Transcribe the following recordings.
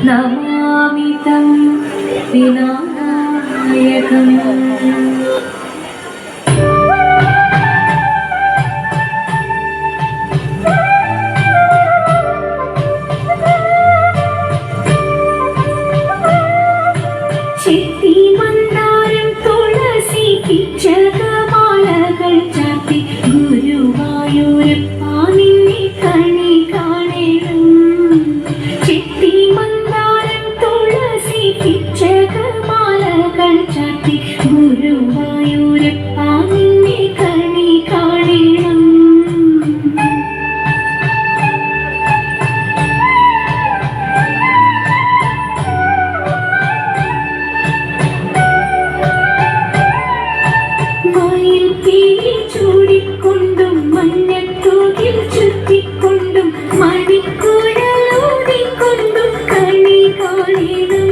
नमामि तं विनायकम् ചെത്തിമന്ദാരം തുളസി പിച്ചകമാലകൾ ചാത്തി ഗുരുവായൂരപ്പ നിന്നെ കണി കാണണം. ചെത്തിമന്ദാരം തുളസി പിച്ചകമാലകൾ ചാത്തി ഗുരുവായൂരപ്പ നിന്നെ കണി കാണണം. ചൂടിക്കൊണ്ടും മഞ്ഞത്തൂകിൽ ചുറ്റിക്കൊണ്ടും മണിക്കുഴലൂതിക്കൊണ്ടും കണി കാണണം.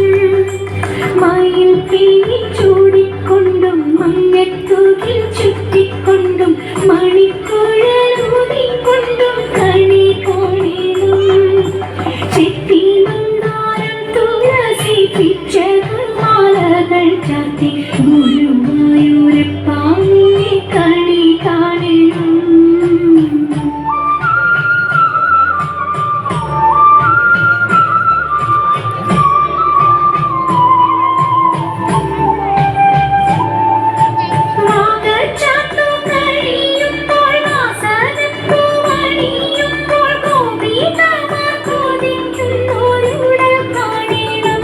മയിൽ പീലി ചൂടിക്കൊണ്ടും മഞ്ഞത്തൂകിൽ ചുറ്റിക്കൊണ്ടും മണിക്കുഴലൂതിക്കൊണ്ടും കണി കാണണം. ചെത്തിമന്ദാരം തുളസി പിച്ചകമാലകൾ ചാത്തി ഗുരുവായൂരപ്പ നിന്നെ കണി കാണണം. വാഗച്ചാർത്തു കഴിയുമ്പോൾ വാസനപ്പൂവണിയുമ്പോൾ ഗോപികമാർ കൊതിക്കുന്നോരുടൽ കാണണം.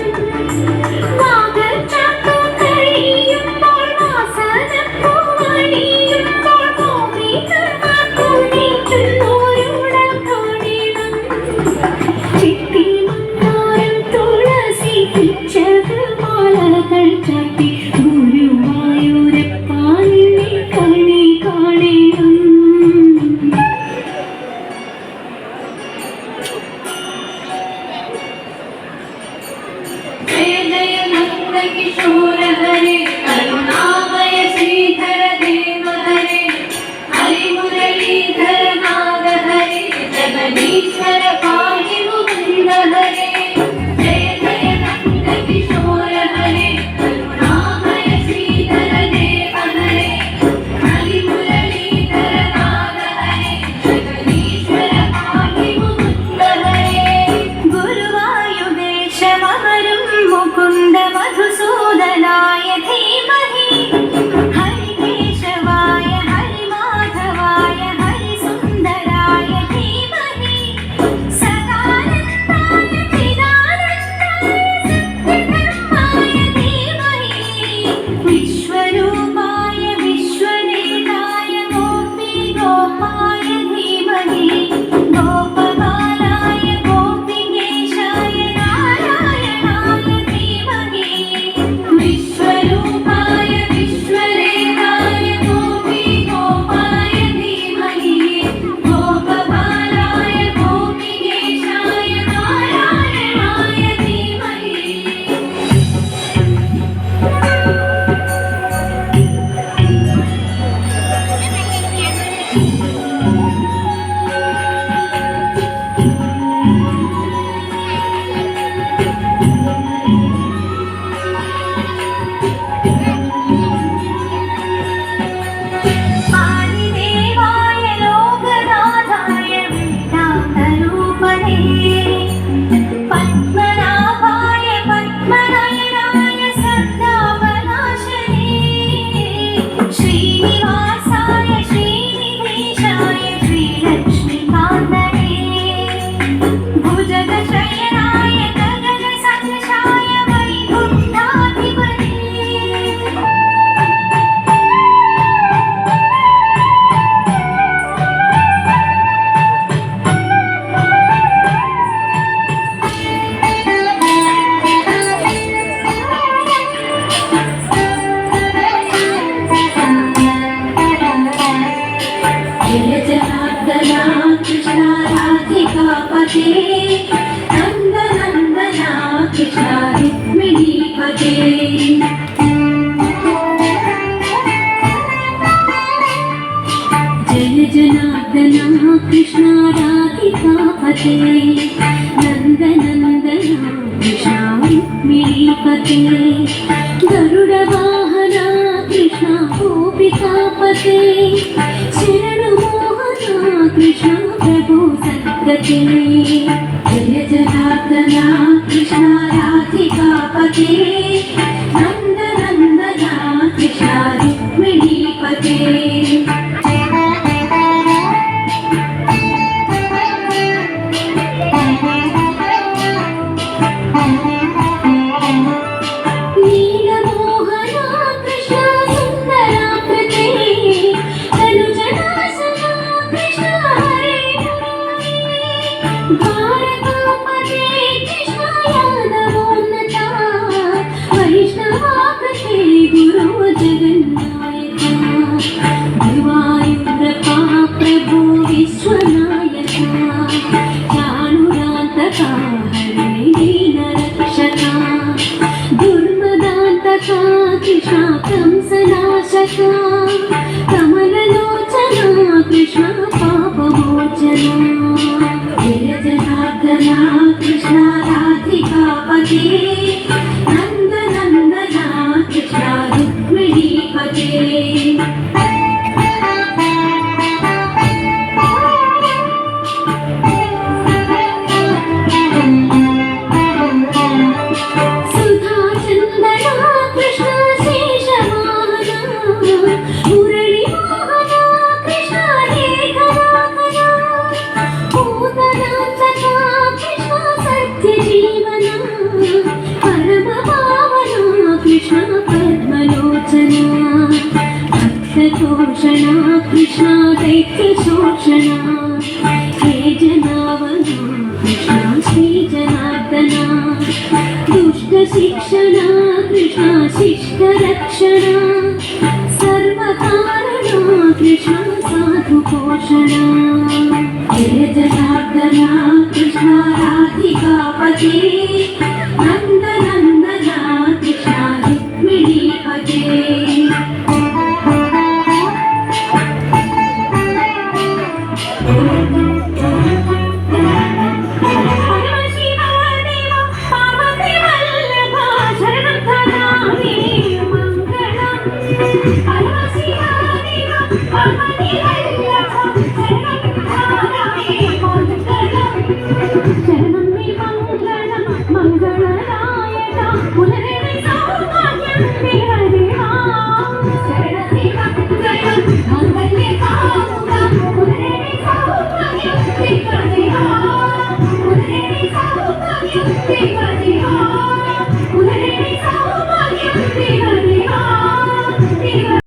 വാഗച്ചാർത്തു കഴിയുമ്പോൾ വാസനപ്പൂവണിയുമ്പോൾ ഗോപികമാർ കൊതിക്കുന്നോരുടൽ കാണണം. ചെത്തിമന്ദാരം തുളസി പിച്ചകമാലകൾ ചാത്തി ഗുരുവായൂരപ്പ നിന്നെ കണി കാണണം. जय जय नंद किशोर हरे करुणामय श्रीधर देव हरे हरि मुरलीधर नाद हरे जगदीश्वर पाहि मुकुंद हरे. जय जय नंद किशोर हरे करुणामय श्रीधर देव हरे हरि मुरलीधर नाद हरे जगदीश्वर पाहि मुकुंद हरे. गुरुवायुदेशमवरुं मुकुन्द मधुसूदनाय धीमहि हरिकेशवाय हरिमाधवाय हरिसुन्दराय धीमहि सदानन्दाय चिदानन्दाय सत्यधर्माय धीमहि विश्वरूपाय विश्ववेदाय गोपीगोपाय धीमहि गोपबालाय गोपिकेशाय नारायणाय धीमहि विश्वरूपाय विश्ववेदाय गोपीगोपाय धीमहि गोपबालाय गोपिकेशाय नारायणाय धीमहि. आदिदेवाय लोकनाथाय वेदान्तरूपणे पद्मनाभाय पद्मनयनाय सद्दामनाशने श्रीनिवासाय श्रीनिधीशाय श्रीलक्ष्मीकान्तने भुजगशयनाय गगनसदृशाय वैकुण्ठाधिपते. जय जनार्दना कृष्णा राधिकापते नन्दनन्दना कृष्णा रुक्मिणीपते. जय जनार्दना कृष्णा राधिकापते नन्दनन्दना पते गरुड वाहना कृष्ण गोपिकापते शरणु मोहना कृष्ण प्रभु सद्गते जय जनार्दना कृष्ण राधिकापते नंद नंदना कृष्ण रुक्मिणीपते प्रभु विश्वनायका ज्ञानुरान्तका हरे दीनरक्षका दुर्मदान्तका कृष्ण कंसनाशका कमललोचना कृष्ण पापमोचना जय जनार्दना कृष्ण राधिकापते नन्दनन्दना कृष्ण रुक्मिणीपते भक्ततोषणा कृष्ण दैत्यशोषणा हे जनावना कृष्ण श्रीजनार्दना दुष्टशिक्षणा कृष्ण शिष्टरक्षणा सर्वकारणा कृष्ण साधुपोषणा जय जनार्दना कृष्ण राधिकापते